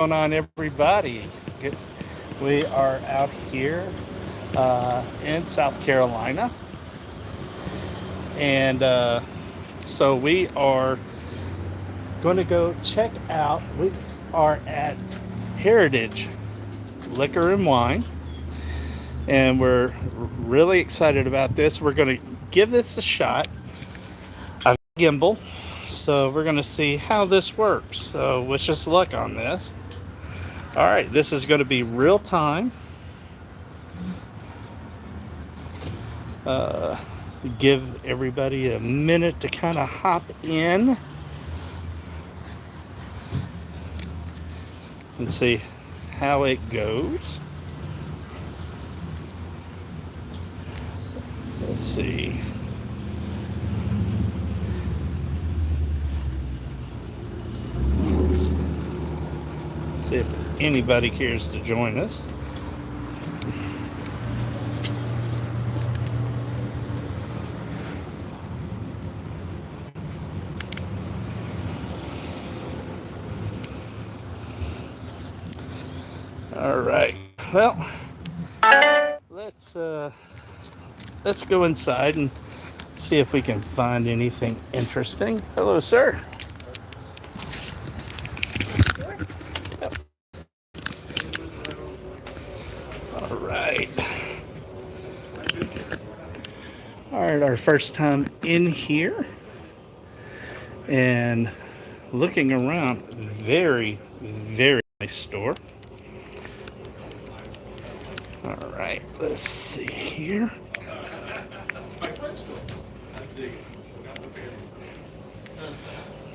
going on, everybody? We are out here in South Carolina, and so we are going to go check out. We are at Heritage Liquor and Wine, and we're really excited about this. We're going to give this a shot. I've got a gimbal, so we're going to see how this works. So wish us luck on this. All right, this is going to be real time. Uh, Give everybody a minute to kind of hop in and see how it goes. Let's see. See if anybody cares to join us. All right. Well, let's go inside and see if we can find anything interesting. Hello, sir. All right. All right, our first time in here and looking around. Very, very nice store. All right, let's see here.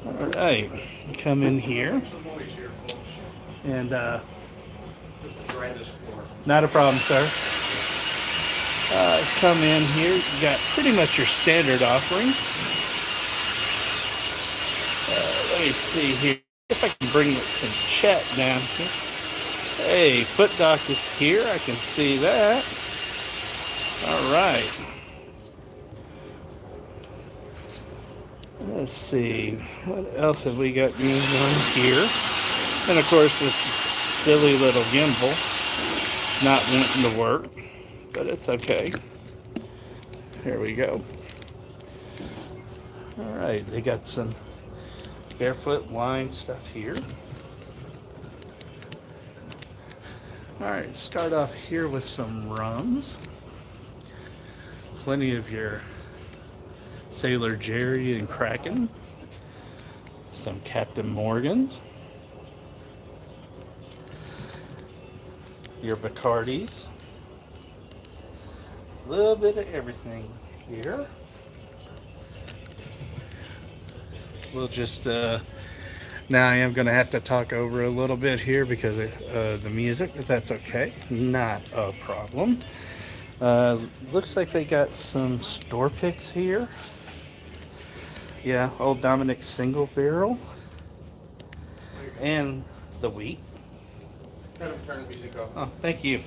All right, come in here. And not a problem, sir. Come in here. You got pretty much your standard offerings. Let me see here if I can bring some chat down here. Hey, Foot Doc is here. I can see that. All right. Let's see. What else have we got going on here? And of course, this silly little gimbal is not wanting to work, but it's okay. Here we go. All right. They got some barefoot wine stuff here. All right, start off here with some rums. Plenty of your Sailor Jerry and Kraken. Some Captain Morgans. Your Bacardis. A little bit of everything here. We'll just now I am going to have to talk over a little bit here because of the music, but that's okay. Not a problem. Looks like they got some store picks here. Yeah, Old Dominic single barrel. And the wheat. Turn the music off. Oh, thank you.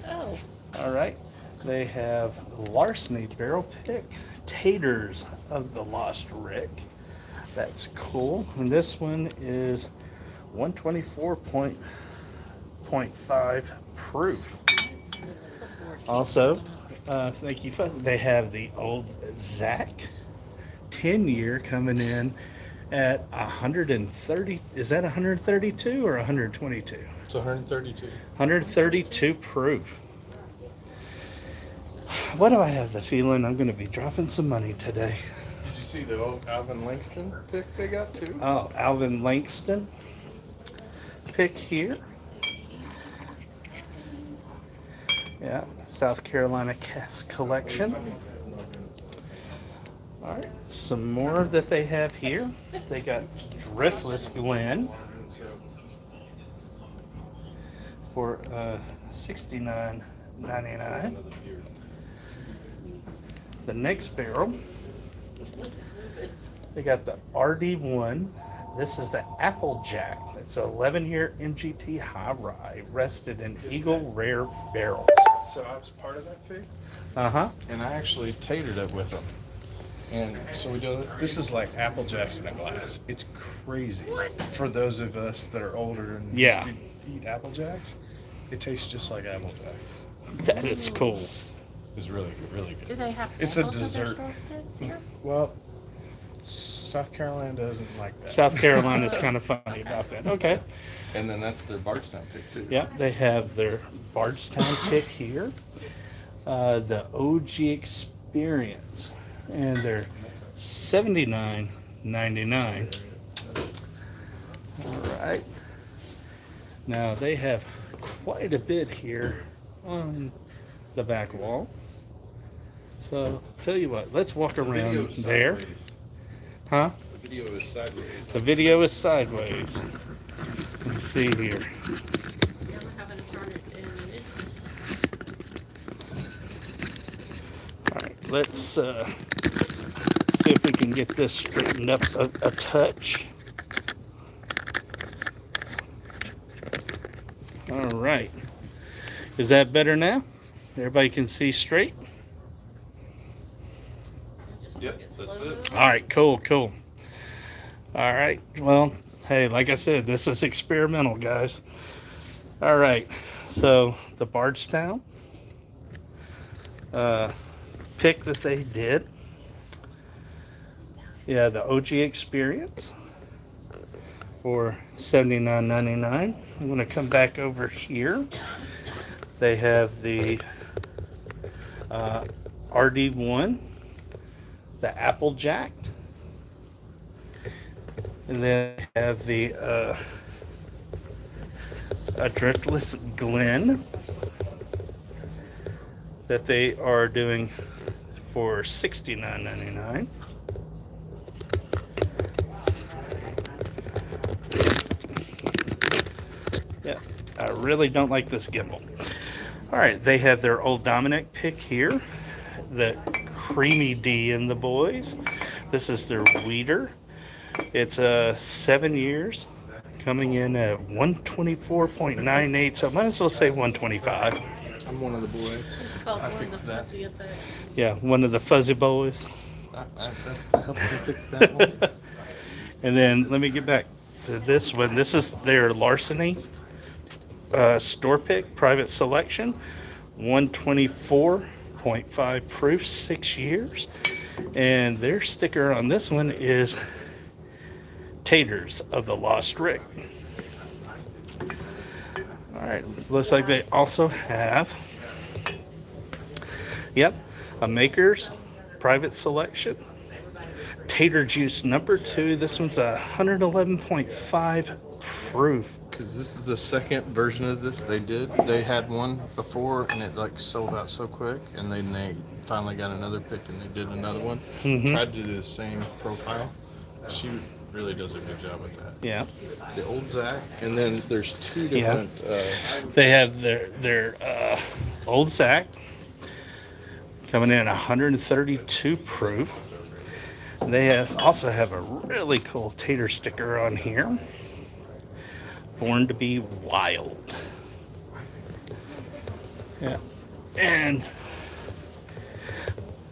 Oh. All right. They have Larceny barrel pick. Taters of the Lost Rick. That's cool. And this one is 124.5 proof. Also, thank you. They have the old Zach 10-year coming in at 130. Is that 132 or 122? It's 132. 132 proof. What do I have the feeling I'm going to be dropping some money today? Did you see the old Alvin Langston pick they got too? Oh, Alvin Langston pick here. Yeah, South Carolina Cask Collection. All right, some more that they have here. They got Driftless Glen for $69.99. The next barrel, they got the RD1. This is the Applejack. It's an 11-year MGP high rye, rested in Eagle Rare barrels. So I was part of that fig, Uh-huh. and I actually tatered it with them. And so we do it. This is like Apple Jacks in a glass. It's crazy. For those of us that are older and Yeah. used to eat Apple Jacks, it tastes just like Apple Jacks. That is cool. It's really good, really good. Do they have It's a samples of their dessert. store picks here? Well, South Carolina doesn't like that. South Carolina's kind of funny about that. Okay. And then that's their Bardstown pick too. Yep, they have their Bardstown pick here. The OG Experience. And they're $79.99. All right. Now they have quite a bit here on the back wall. So tell you what, let's walk around there. Huh? The video is sideways. The video is sideways. Let's see here. Yeah, I haven't turned it in. It's All right, let's see if we can get this straightened up a touch. All right. Is that better now? Everybody can see straight? just Yep, it's that's slow it. moving. All right, cool. All right, well, hey, like I said, this is experimental, guys. All right, so the Bardstown pick that they did. Yeah, the OG Experience for $79.99. I'm going to come back over here. They have the RD1, the Applejack, and then they have the a driftless Glen that they are doing for $69.99. Yeah, I really don't like this gimbal. All right, they have their Old Dominic pick here, the Creamy D in the boys. This is their Weeder. It's 7 years, coming in at 124.98, so I might as well say 125. I'm one of the boys. It's called I one of the picked that. fuzzy effects. Yeah, one of the fuzzy boys. I helped you pick that one. And then let me get back to this one. This is their Larceny store pick, private selection, 124.5 proof, 6 years. And their sticker on this one is Taters of the Lost Rick. All right, looks like they also have, yep, a Maker's private selection. Tater Juice number 2. This one's 111.5 proof. Because this is the second version of this they did. They had one before and it like sold out so quick, and then they finally got another pick and they did another one. Mhm. Tried to do the same profile. She really does a good job with that. Yeah, The old Zach, and then there's two different. they have their old Zach coming in 132 proof. They also have a really cool tater sticker on here. Born to be Wild. Yeah. And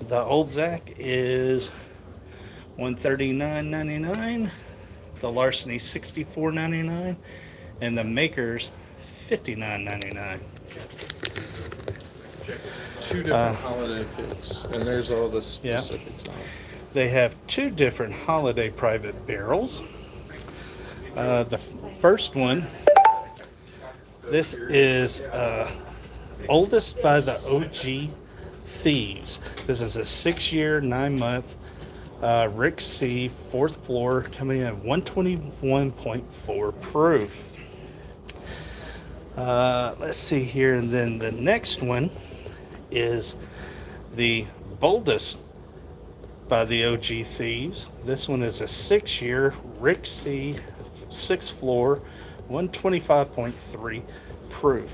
the old Zach is $139.99. The Larceny $64.99. And the Maker's $59.99. Two different holiday picks, and there's all the specifics on it. They have 2 different holiday private barrels. The first one, this is oldest by the OG Thieves. This is a 6-year, 9-month Rick C, 4th floor, coming in at 121.4 proof. Let's see here, and then the next one is the boldest by the OG Thieves. This one is a 6-year Rick C, 6th floor, 125.3 proof.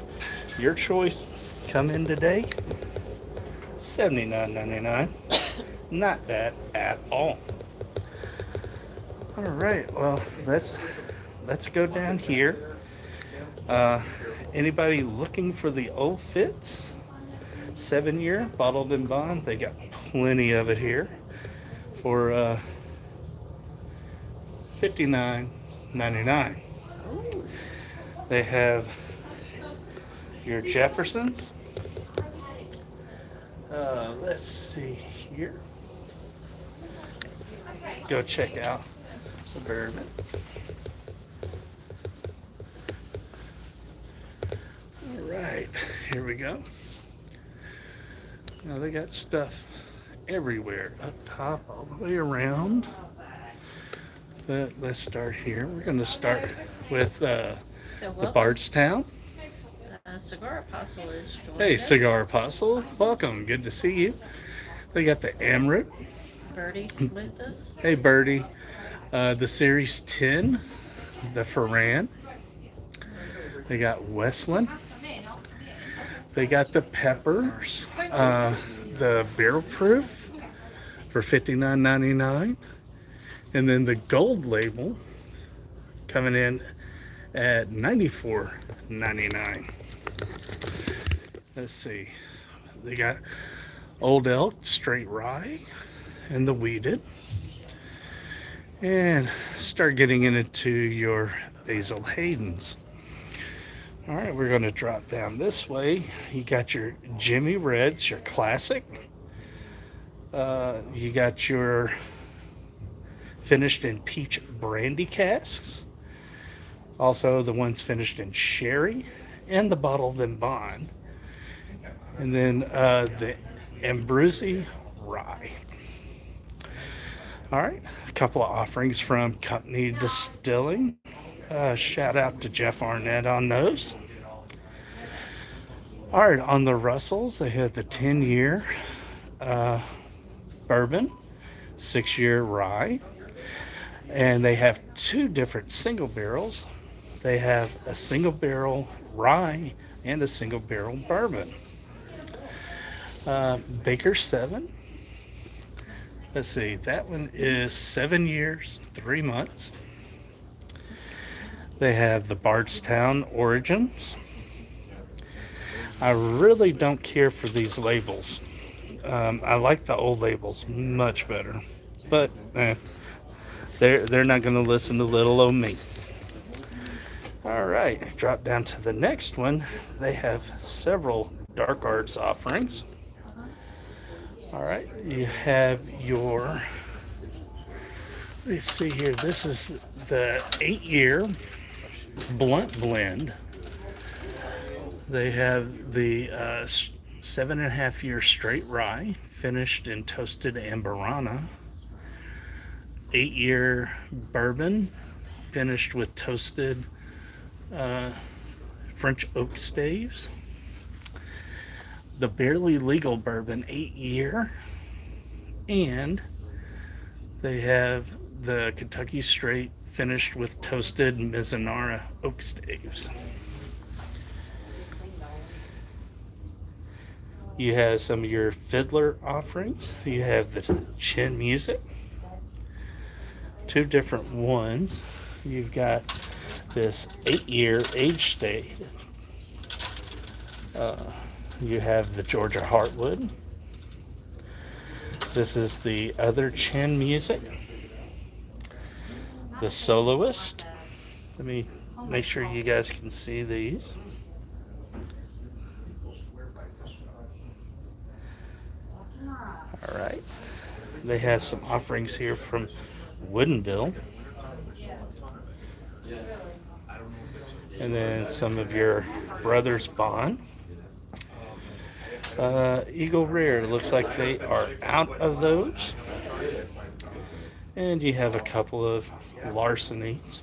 Your choice. Come in today. $79.99. Not bad at all. All right. Well, let's go down here. Anybody looking for the old fits? 7-year bottled in bond. They got plenty of it here for $59.99. Oh, They have your Jeffersons. Let's see here. Go check out some bourbon. All right, here we go. Now they got stuff everywhere, up top, all the way around. But let's start here. We're going to start with so the welcome. Bardstown. Cigar Apostle is joining Hey, us. Cigar Apostle, welcome. Good to see you. They got the Amrit. Birdie's with us. Hey, Birdie. The Series 10, the Ferran. They got Westland. They got the Peppers, the Barrel Proof for $59.99. And then the Gold Label coming in at $94.99. Let's see. They got Old Elk Straight Rye and the Weeded. And start getting into your Basil Haydens. All right, we're going to drop down this way. You got your Jimmy Reds, your classic. You got your finished in peach brandy casks. Also, the ones finished in sherry and the bottled in bond. And then the Ambrosi rye. All right, a couple of offerings from Company Distilling. Shout out to Jeff Arnett on those. All right, on the Russells, they have the 10-year bourbon, 6-year rye, and they have two different single barrels. They have a single barrel rye and a single barrel bourbon. Baker 7. Let's see, that one is 7 years, 3 months. They have the Bardstown Origins. I really don't care for these labels. I like the old labels much better, but they're not going to listen to little old me. All right, drop down to the next one. They have several dark arts offerings. All right, you have your, let's see here, this is the 8-year blunt blend. They have the 7.5-year straight rye, finished in toasted Amburana. 8-year bourbon, finished with toasted French oak staves. The Barely Legal bourbon, 8-year. And they have the Kentucky Straight, finished with toasted Mizunara oak staves. You have some of your fiddler offerings. You have the Chin Music, two different ones. You've got this 8-year age state. You have the Georgia Heartwood. This is the other Chin Music. The Soloist. Let me make sure you guys can see these. All right. They have some offerings here from Woodinville. And then some of your Brothers Bond. Eagle Rare, looks like they are out of those. And you have a couple of Larcenies.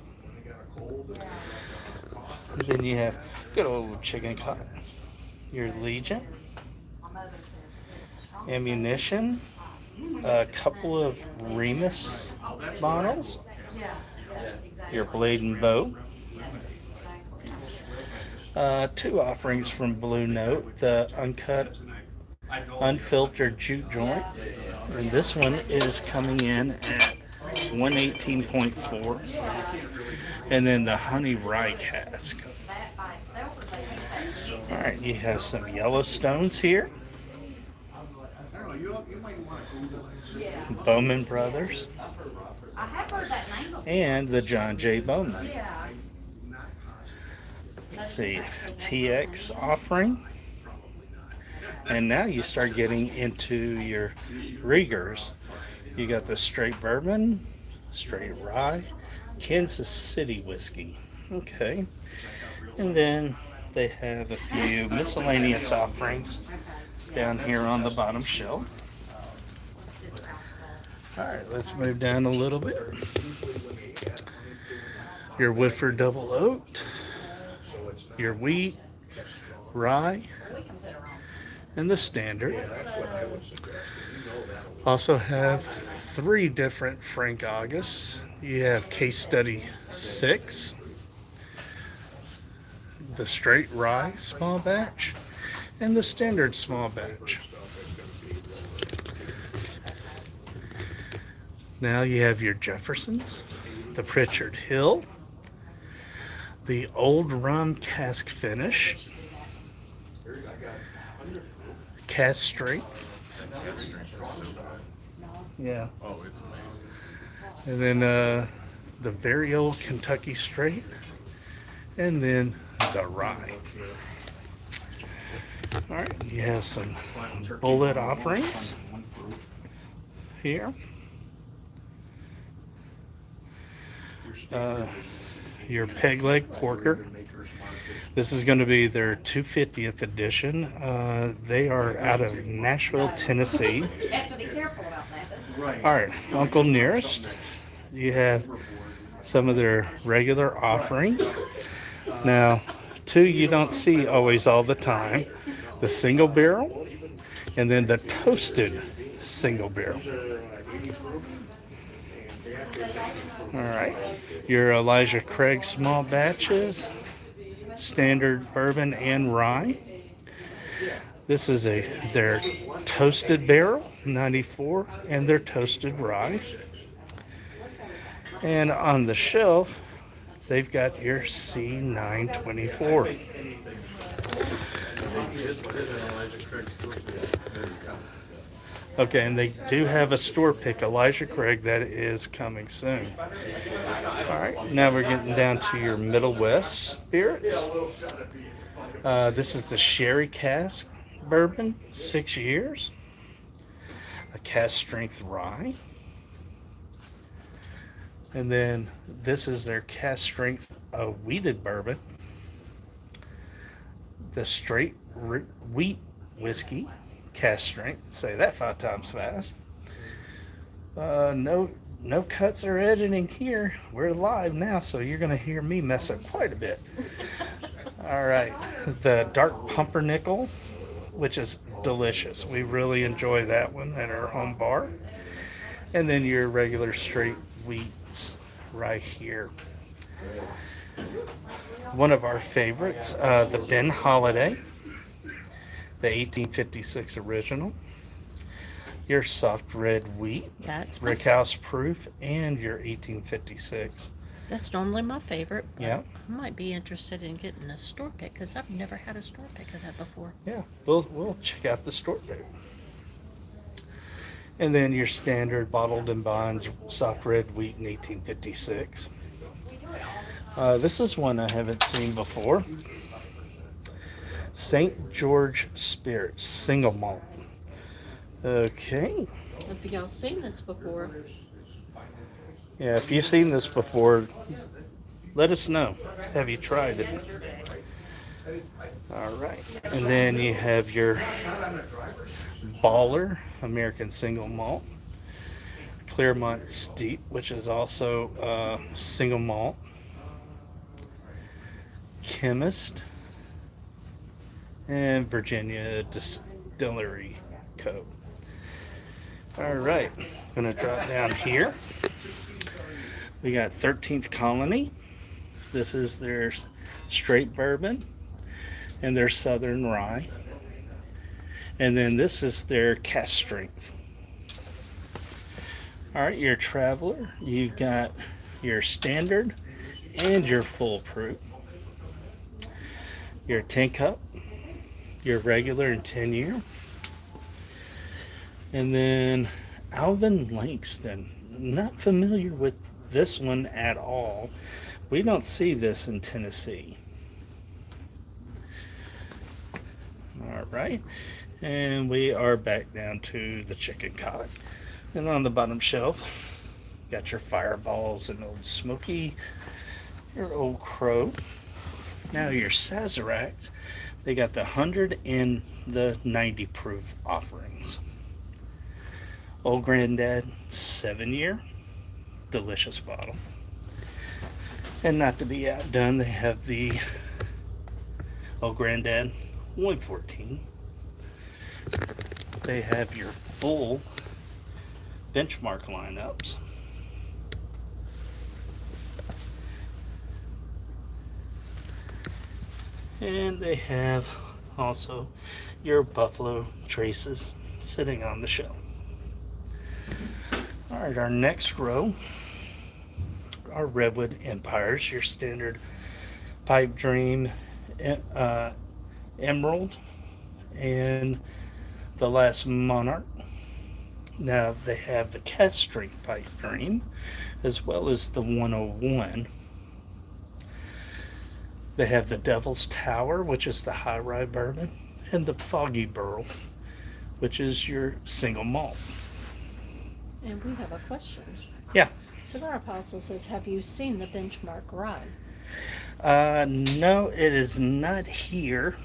And then you have good old Chicken Cop. Your Legion. Ammunition. A couple of Remus bottles. Your Blade and Bow. Two offerings from Blue Note, the uncut, unfiltered jute joint, and this one is coming in at 118.4, and then the honey rye cask. All right, you have some Yellowstones here. Bowman Brothers, I have heard that name before. and the John J. Bowman. Yeah. Let's see, TX offering. And now you start getting into your Riegers. You got the straight bourbon, straight rye, Kansas City whiskey. Okay. And then they have a few miscellaneous offerings down here on the bottom shelf. All right, let's move down a little bit. Your Woodford Double Oaked, your wheat, rye, and the standard. Also have 3 different Frank Augusts. You have Case Study 6, the straight rye small batch, and the standard small batch. Now you have your Jeffersons, the Pritchard Hill, the Old Rum Cask Finish, Cask Strength. Yeah. Oh, it's amazing. And then the very old Kentucky Straight, and then the rye. All right, you have some bullet offerings here. Your peg leg porker. This is going to be their 250th edition. They are out of Nashville, Tennessee. You have to be careful about that. All right, Uncle Nearest. You have some of their regular offerings. Now, 2 you don't see always all the time. The single barrel, and then the toasted single barrel. All right, your Elijah Craig small batches, standard bourbon and rye. This is their toasted barrel, 94, and their toasted rye. And on the shelf, they've got your C924. Okay, and they do have a store pick, Elijah Craig, that is coming soon. All right, now we're getting down to your Middle West spirits. This is the Sherry Cask Bourbon, 6 years. A Cask Strength Rye. And then this is their Cask Strength Wheated Bourbon. The Straight Wheat Whiskey, Cask Strength. Say that 5 times fast. No cuts or editing here. We're live now, so you're going to hear me mess up quite a bit. All right, the Dark Pumpernickel, which is delicious. We really enjoy that one at our home bar. And then your regular straight wheats right here. One of our favorites, the Ben Holiday, the 1856 original. Your soft red wheat, That's rickhouse proof, and your 1856. That's normally my favorite. But Yeah. I might be interested in getting a store pick because I've never had a store pick of that before. Yeah, we'll check out the store pick. And then your standard bottled and bonds soft red wheat in 1856. This is one I haven't seen before. St. George Spirits single malt. Okay. Have y'all seen this before? Yeah, if you've seen this before, let us know. Have you tried it? All right. And then you have your Baller American single malt. Claremont Steep, which is also single malt. Chemist. And Virginia Distillery Co. All right, I'm gonna drop down here. We got 13th Colony. This is their straight bourbon and their Southern Rye. And then this is their Cask Strength. All right, your Traveler. You've got your standard and your full proof. Your 10 cup, your regular and 10 year. And then Alvin Langston. Not familiar with this one at all. We don't see this in Tennessee. All right. And we are back down to the chicken cock. And on the bottom shelf, got your Fireballs and Old Smoky, your Old Crow. Now your Sazeracs, they got the 100 and the 90 proof offerings. Old Granddad, 7-year, delicious bottle. And not to be outdone, they have the Old Granddad 114. They have your full benchmark lineups. And they have also your Buffalo Traces sitting on the shelf. All right, our next row are Redwood Empires, your standard Pipe Dream, Emerald, and the Last Monarch. Now they have the Cast Strength Pipe Dream as well as the 101. They have the Devil's Tower, which is the high rye bourbon, and the Foggy Burl, which is your single malt. And we have a question. Yeah. Cigar Apostle says, have you seen the benchmark rye? No, it is not here,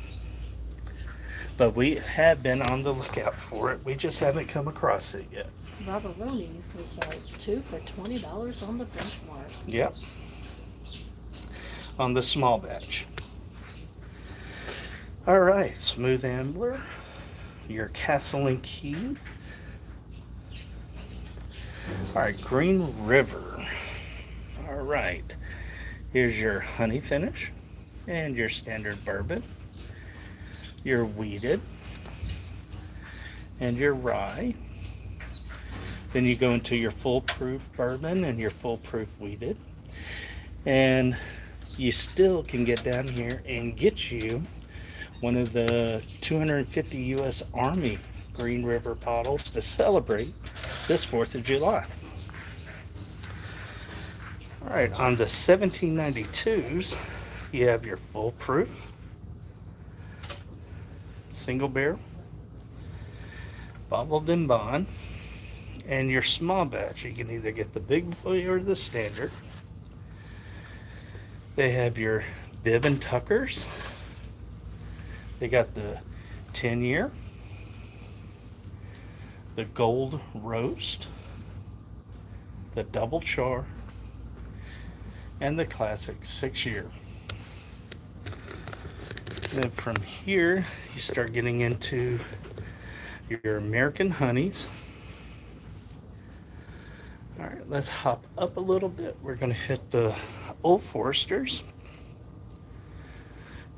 but we have been on the lookout for it. We just haven't come across it yet. Robert Roney was 2 for $20 on the benchmark. Yep. On the small batch. All right, Smooth Ambler, your Castle and Key. All right, Green River. All right, here's your honey finish and your standard bourbon, your wheated, and your rye. Then you go into your full-proof bourbon and your full-proof wheated. And you still can get down here and get you one of the 250 U.S. Army Green River bottles to celebrate this 4th of July. All right, on the 1792s, you have your full proof, single barrel, bottled in bond, and your small batch. You can either get the big boy or the standard. They have your Bib and Tuckers. They got the 10-year, the Gold Roast, the Double Char, and the Classic 6-year. Then from here, you start getting into your American Honeys. All right, let's hop up a little bit. We're going to hit the Old Foresters.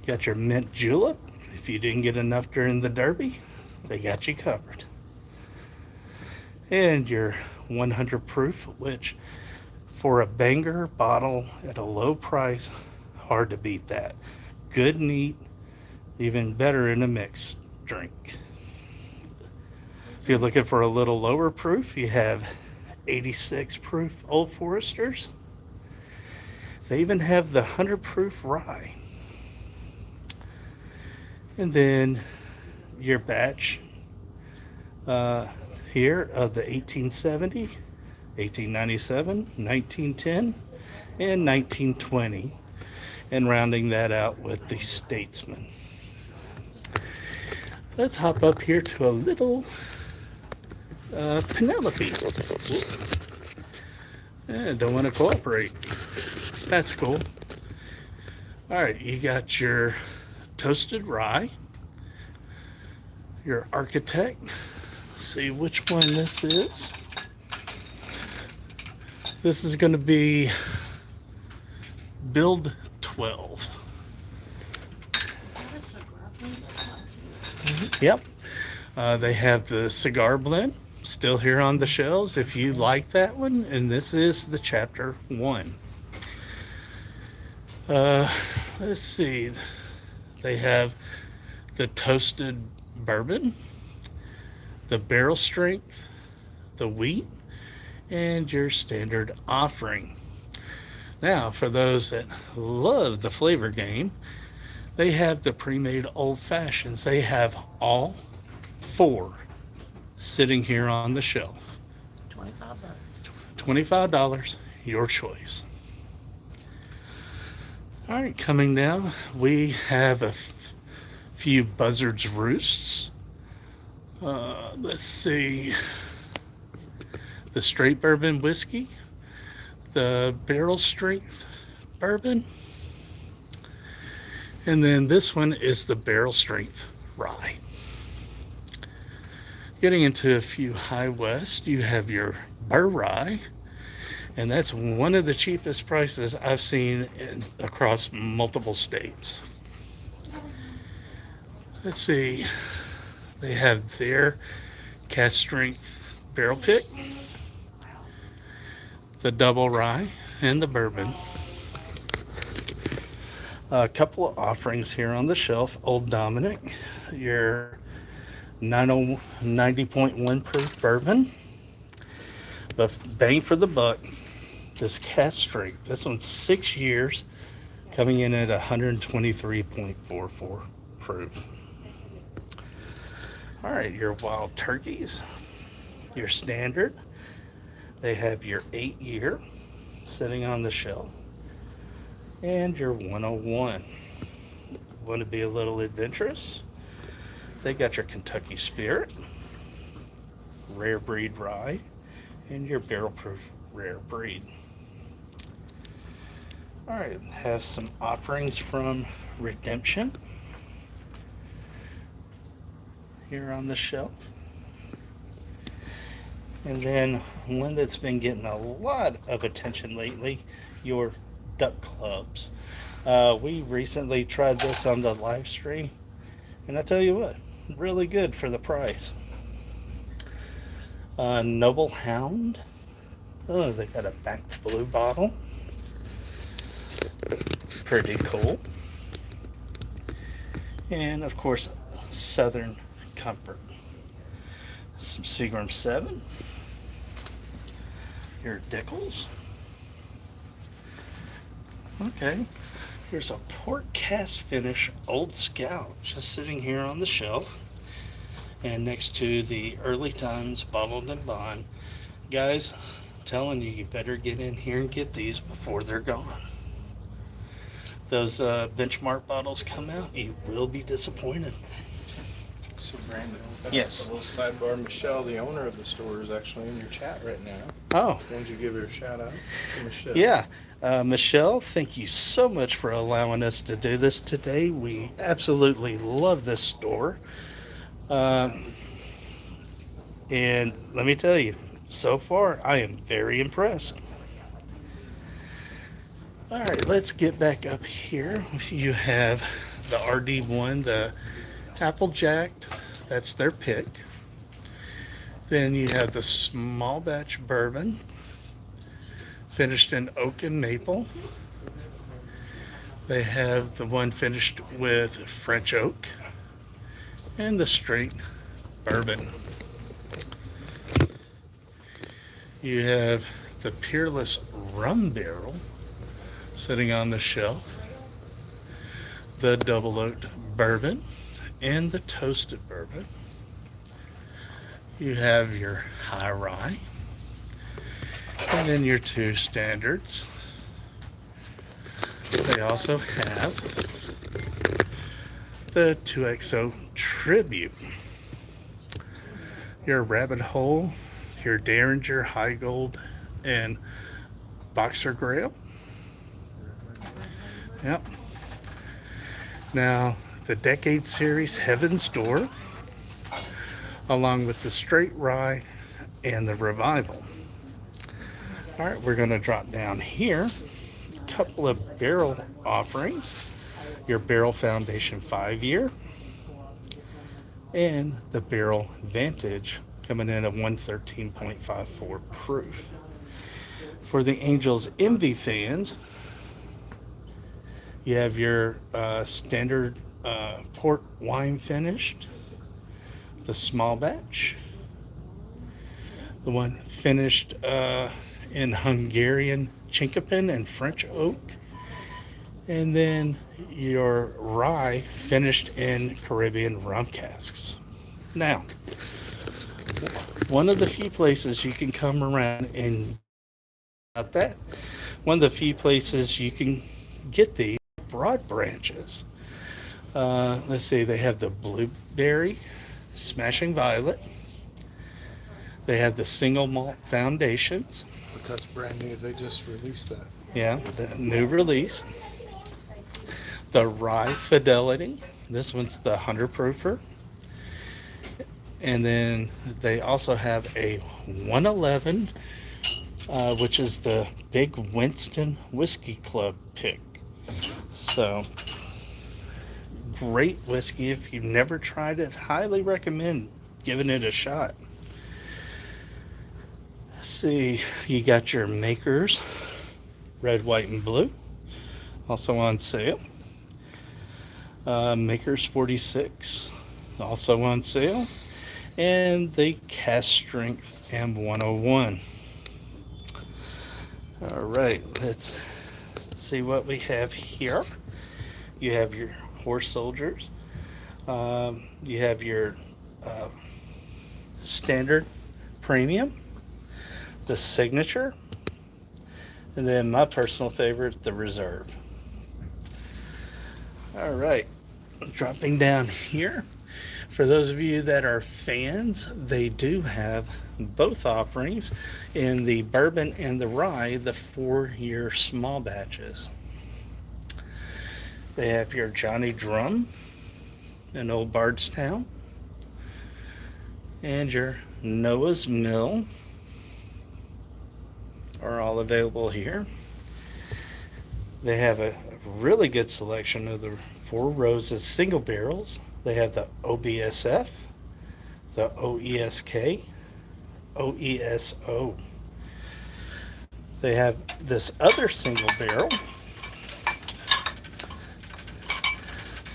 You got your Mint Julep. If you didn't get enough during the Derby, they got you covered. And your 100 proof, which for a banger bottle at a low price, hard to beat that. Good, neat, even better in a mixed drink. If you're looking for a little lower proof, you have 86 proof Old Foresters. They even have the 100 proof rye. And then your batch here of the 1870, 1897, 1910, and 1920. And rounding that out with the Statesman. Let's hop up here to a little Penelope. Don't want to cooperate. That's cool. All right, you got your Toasted Rye, your Architect. Let's see which one this is. This is going to be Build 12. Is that a cigar blend? Yep. They have the cigar blend still here on the shelves if you like that one, and this is the chapter 1. Let's see. They have the toasted bourbon, the barrel strength, the wheat, and your standard offering. Now, for those that love the flavor game, they have the pre-made old fashions. They have all four sitting here on the shelf. $25. $25, your choice. All right, coming now, we have a few Buzzards Roosts. Let's see. The straight bourbon whiskey, the barrel strength bourbon, and then this one is the barrel strength rye. Getting into a few high west, you have your Burr Rye, and that's one of the cheapest prices I've seen across multiple states. Let's see, they have their cast strength barrel pick, the double rye, and the bourbon. A couple of offerings here on the shelf. Old Dominic, your 90.1 proof bourbon. But bang for the buck, this cast strength. This one's 6 years, coming in at 123.44 proof. All right, your wild turkeys, your standard. They have your 8-year sitting on the shelf, and your 101. Want to be a little adventurous? They got your Kentucky Spirit, rare breed rye, and your barrel proof rare breed. All right, have some offerings from Redemption here on the shelf. And then one that's been getting a lot of attention lately, your Duck Clubs. We recently tried this on the live stream, and I tell you what, really good for the price. Noble Hound. Oh, they got a backed blue bottle. Pretty cool. And of course, Southern Comfort. Some Seagram 7. Your Dickles. Okay. Here's a port cast finish Old Scout just sitting here on the shelf. And next to the Early Times Bottled and Bond. Guys, I'm telling you, you better get in here and get these before they're gone. Those benchmark bottles come out, you will be disappointed. So Brandon, Yes. a little sidebar. Michelle, the owner of the store, is actually in your chat right now. Oh, Why don't you give her a shout out to Michelle? yeah. Michelle, thank you so much for allowing us to do this today. We absolutely love this store. And let me tell you, so far, I am very impressed. All right, let's get back up here. You have the RD1, the Applejack. That's their pick. Then you have the small batch bourbon, finished in oak and maple. They have the one finished with French oak and the straight bourbon. You have the Peerless Rum Barrel sitting on the shelf, the double oaked bourbon, and the toasted bourbon. You have your high rye, and then your two standards. They also have the 2XO Tribute, your Rabbit Hole, your Derringer High Gold, and Boxer Grail. Yep. Now, the Decade Series Heaven's Door, along with the Straight Rye and the Revival. All right, we're going to drop down here. A couple of barrel offerings. Your Barrel Foundation 5-year and the Barrel Vantage coming in at 113.54 proof. For the Angels Envy fans, you have your standard port wine finished, the small batch, The one finished in Hungarian chinkapin and French oak. And then your rye finished in Caribbean rum casks. Now, one of the few places you can come around and about that, one of the few places you can get these broad branches. Let's see, they have the blueberry, smashing violet. They have the single malt foundations. But that's brand new. They just released that. Yeah, the new release. The rye fidelity. This one's the 100 proofer. And then they also have a 111, which is the Big Winston Whiskey Club pick. So, great whiskey. If you've never tried it, highly recommend giving it a shot. Let's see, you got your Makers, red, white, and blue, also on sale. Makers 46, also on sale. And the Cask Strength M101. All right, let's see what we have here. You have your horse soldiers. You have your standard premium, the signature, and then my personal favorite, the reserve. All right, dropping down here. For those of you that are fans, they do have both offerings in the bourbon and the rye, the 4-year small batches. They have your Johnny Drum in Old Bardstown and your Noah's Mill are all available here. They have a really good selection of the Four Roses single barrels. They have the OBSF, the OESK, OESO. They have this other single barrel.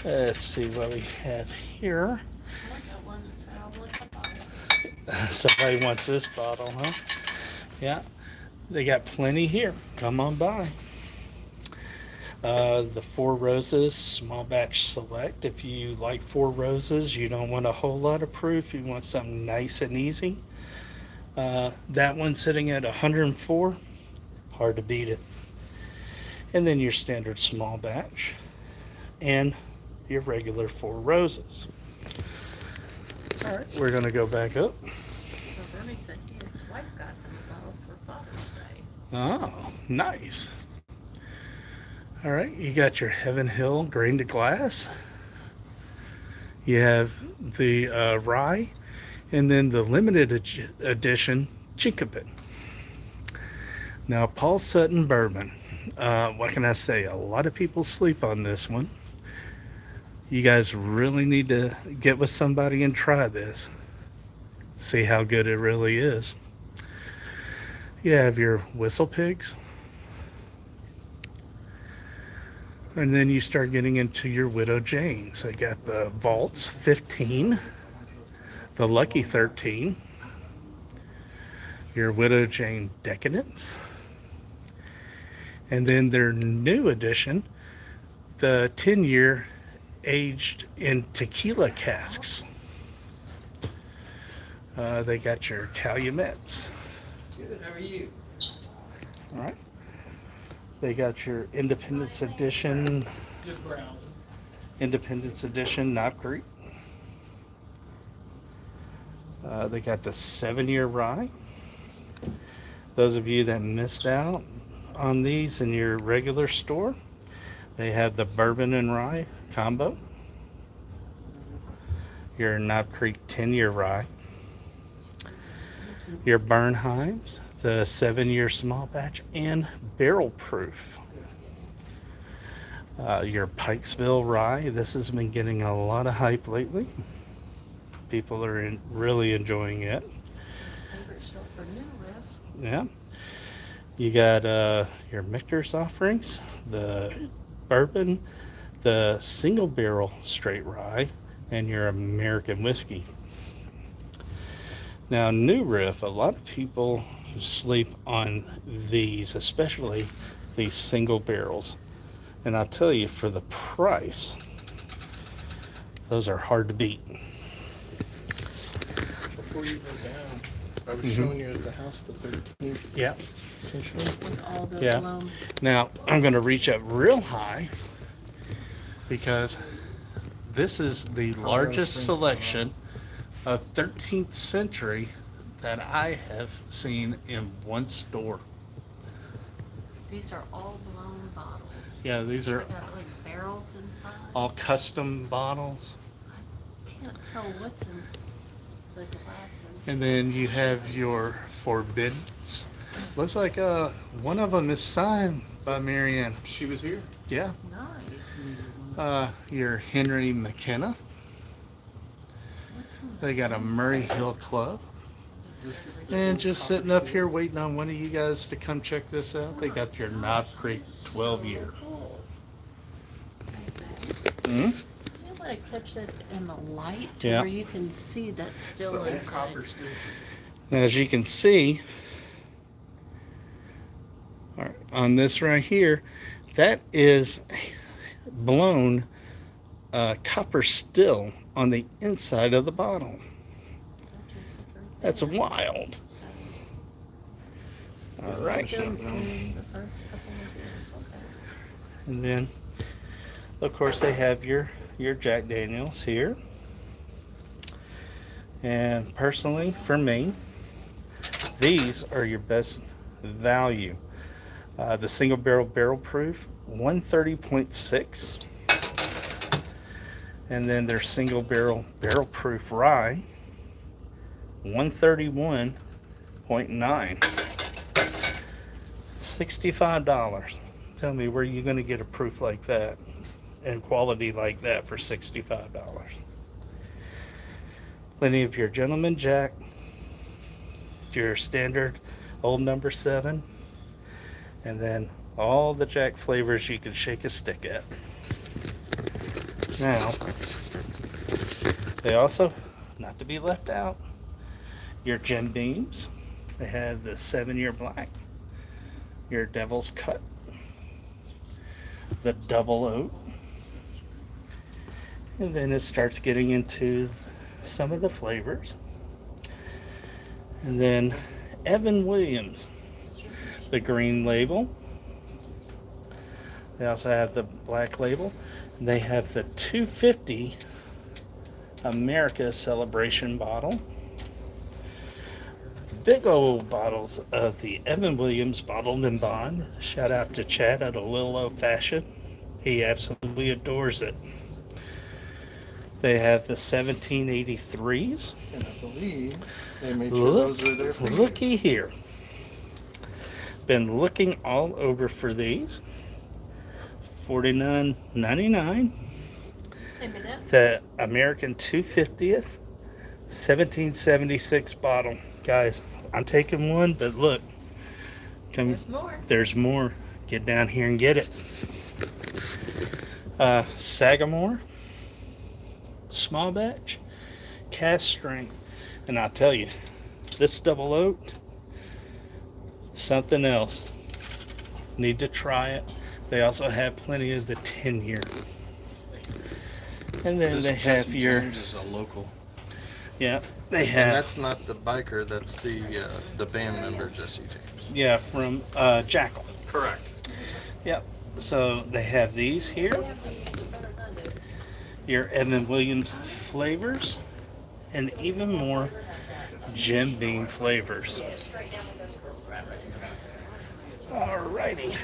Let's see what we have here. I got one that's out like a bottle. Somebody wants this bottle, huh? Yeah, they got plenty here. Come on by. The Four Roses Small Batch Select. If you like Four Roses, you don't want a whole lot of proof, you want something nice and easy. That one sitting at 104, hard to beat it. And then your standard small batch and your regular Four Roses. All right, we're going to go back up. So Bernie said he and his wife got him a bottle for Father's Day. Oh, nice. All right, you got your Heaven Hill grain to glass. You have the rye, and then the limited edition chinkapin. Now, Paul Sutton bourbon. What can I say? A lot of people sleep on this one. You guys really need to get with somebody and try this. See how good it really is. You have your Whistle Pigs. And then you start getting into your Widow Janes. I got the Vaults 15, the Lucky 13, your Widow Jane Decadence, and then their new edition, the 10-year aged in tequila casks. They got your Calumets. Good, how are you? All right. They got your Independence Edition, Good browsing. Independence Edition Knob Creek. They got the 7-year rye. Those of you that missed out on these in your regular store, they have the bourbon and rye combo. Your Knob Creek 10-year rye. Your Bernheims, the 7-year small batch and barrel proof. Your Pikesville rye. This has been getting a lot of hype lately. People are really enjoying it. Favorite show for New Riff. Yeah. You got your Michter's offerings, the bourbon, the single barrel straight rye, and your American whiskey. Now, new riff, a lot of people sleep on these, especially these single barrels. And I'll tell you, for the price, those are hard to beat. Before you go down, I was Mhm. showing you at the house the 13th Yeah. century. With all the Yeah. blown. Now, I'm going to reach up real high because this is the largest selection of 13th century that I have seen in one store. These are all blown bottles. Yeah, these are They got like barrels inside. all custom bottles. I can't tell what's in the glasses. And then you have your forbiddens. Looks like one of them is signed by Marianne. She was here. Yeah. Nice. Your Henry McKenna. What's in They got a inside? Murray Hill Club. And just sitting up here waiting on one of you guys to come check this out. They got your Knob Creek 12 year. Cool. Hmm? You want to catch that in the light to Yeah. where you can see that still inside. As you can see, on this right here, that is blown copper still on the inside of the bottle. That's wild. All right. Still in the first couple of years, okay. And then, of course, they have your Jack Daniels here. And personally, for me, these are your best value. The single barrel proof, 130.6. And then their single barrel proof rye, 131.9. $65. Tell me, where are you going to get a proof like that and quality like that for $65? Plenty of your Gentleman Jack, your standard old number 7, and then all the Jack flavors you can shake a stick at. Now, they also, not to be left out, your Jim Beams. They have the 7-year black, your Devil's Cut, the Double Oak, and then it starts getting into some of the flavors. And then Evan Williams, the green label. They also have the black label. They have the 250 America Celebration bottle. Big old bottles of the Evan Williams Bottled and Bond. Shout out to Chad at a Little Old Fashioned. He absolutely adores it. They have the 1783s. And I believe they made sure those are there for you. Looky here. Been looking all over for these. $49.99. Maybe that. The American 250th 1776 bottle. Guys, I'm taking one, but look. Come, There's more. there's more. Get down here and get it. Sagamore. Small batch. Cast strength. And I'll tell you, this double oak, something else. Need to try it. They also have plenty of the 10-year. And then This they Jesse have your, James is a local. yeah, they And have, that's not the biker, that's the band member, Jesse James. yeah, from Jackal. Correct. Yep. So they have these here, your Evan Williams flavors, and even more Jim Beam flavors. Alrighty.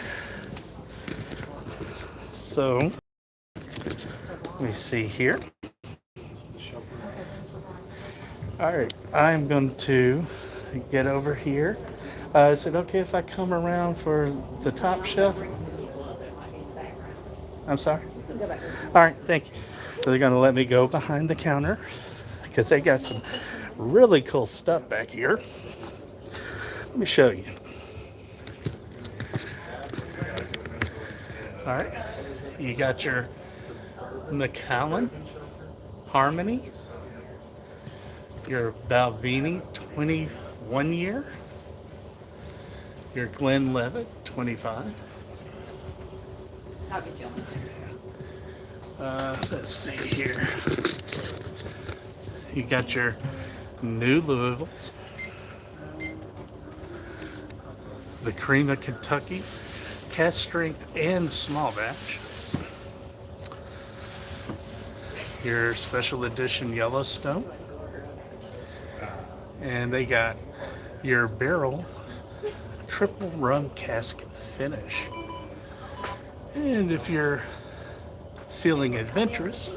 So, let me see here. Alright, I'm going to get over here. Is it okay if I come around for the top shelf? I'm sorry? Alright, thank you. So they're going to let me go behind the counter because they got some really cool stuff back here. Let me show you. Alright, you got your Macallan Harmony your Balvenie 21 year, your Glenlivet 25. I'll get you on. Let's see here. You got your new Louisville's, the Cream of Kentucky, cast strength and small batch. Your special edition Yellowstone. And they got your barrel triple rum cask finish. And if you're feeling adventurous,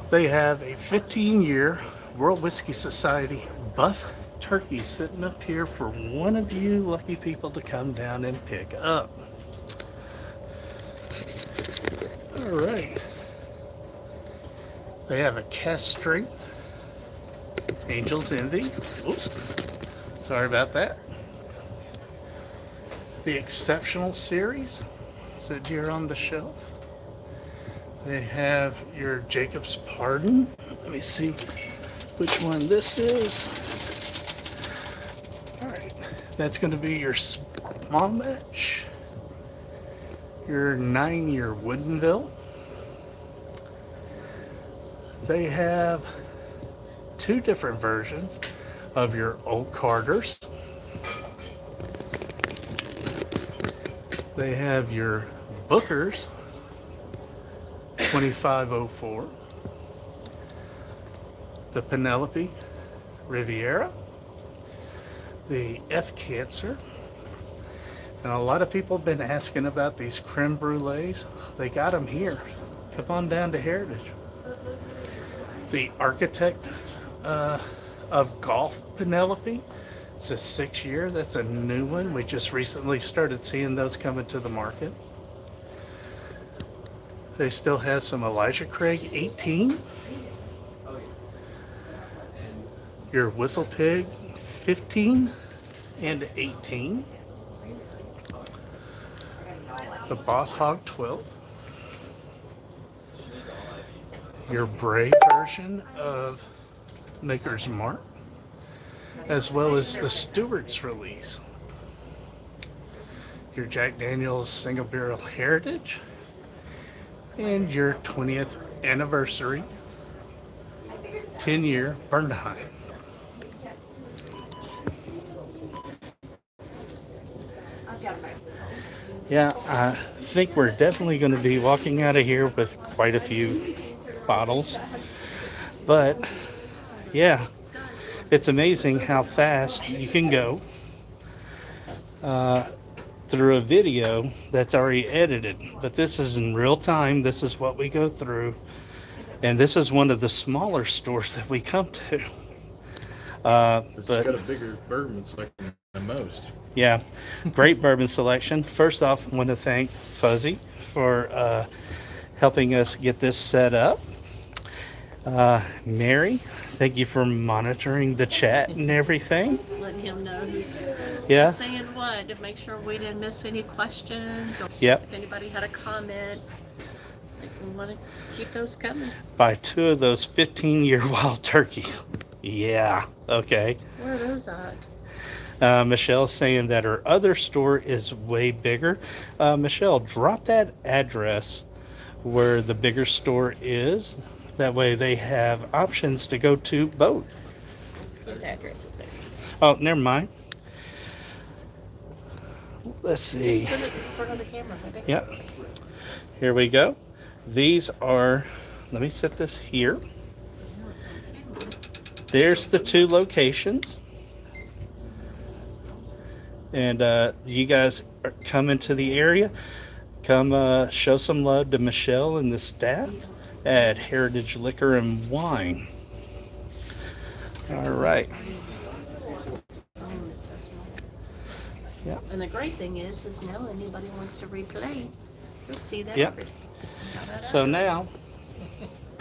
they have a 15-year World Whiskey Society buff turkey sitting up here for one of you lucky people to come down and pick up. All right. They have a cast strength Angel's Envy. Oops. Sorry about that. The Exceptional Series sit here on the shelf. They have your Jacob's Pardon. Let me see which one this is. All right, that's going to be your small batch, your 9-year Woodinville. They have two different versions of your Old Carters. They have your Booker's 2504, the Penelope Riviera, the F Cancer, and a lot of people have been asking about these creme brulees. They got them here. Come on down to Heritage. The Architect of Golf Penelope. It's a 6-year. That's a new one. We just recently started seeing those coming to the market. They still have some Elijah Craig 18. Your Whistle Pig 15 and 18. The Boss Hog 12. Your Bray version of Maker's Mark, as well as the Stewart's release. Your Jack Daniel's Single Barrel Heritage, and your 20th anniversary 10-year Bernheim. Yeah, I think we're definitely going to be walking out of here with quite a few bottles, but yeah, it's amazing how fast you can go through a video that's already edited. But this is in real time. This is what we go through, and this is one of the smaller stores that we come to. It's But got a bigger bourbon selection than most. yeah, great bourbon selection. First off, I want to thank Fuzzy for helping us get this set up. Mary, thank you for monitoring the chat and everything. Letting him know who's Yeah. saying what to make sure we didn't miss any questions. Or Yep. if anybody had a comment, like, we want to keep those coming. Buy 2 of those 15-year wild turkeys. Yeah. Okay. Where are those at? Michelle's saying that her other store is way bigger. Michelle, drop that address where the bigger store is. That way they have options to go to both. What address is there? Oh, never mind. Let's see. Just put it in front of the camera, baby. Yep. Here we go. These are, let me set this here. There's the 2 locations. And you guys are coming to the area. Come show some love to Michelle and the staff at Heritage Liquor and Wine. All right. Oh, it's so small. Yeah. And the great thing is now anybody wants to replay, you'll see that Yep. every day. How about So us? now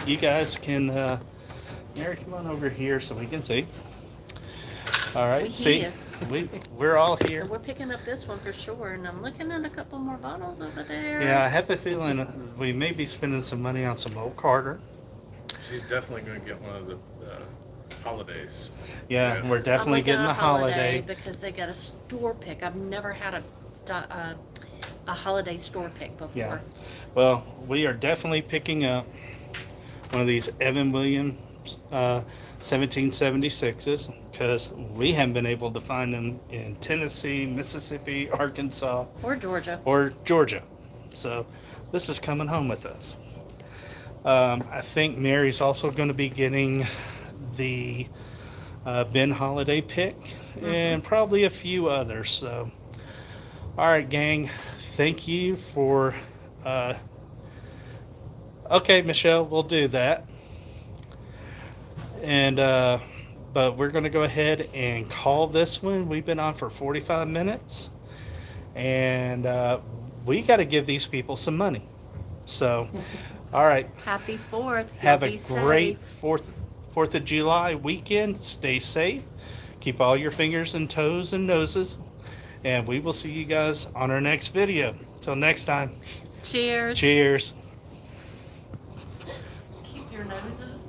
you guys can, Mary, come on over here so we can see. All right. We See, here. we're all here. And we're picking up this one for sure, and I'm looking at a couple more bottles over there. Yeah, I have a feeling we may be spending some money on some Old Carter. She's definitely going to get one of the holidays. Yeah, Yeah. we're definitely I'm looking getting at the a holiday. because they got a store pick. I've never had a holiday store pick before. Yeah. Well, we are definitely picking up one of these Evan Williams 1776s because we haven't been able to find them in Tennessee, Mississippi, Arkansas, Or Georgia. or Georgia. So this is coming home with us. I think Mary's also going to be getting the Ben Holiday pick and probably a few others. So, all right, gang, thank you for. Okay, Michelle, we'll do that. And but we're going to go ahead and call this one. We've been on for 45 minutes, and we got to give these people some money. So, all right. Happy 4th. Have Y'all a be great safe. Fourth of July weekend. Stay safe. Keep all your fingers and toes and noses. And we will see you guys on our next video. Till next time. Cheers. Cheers. Keep your noses.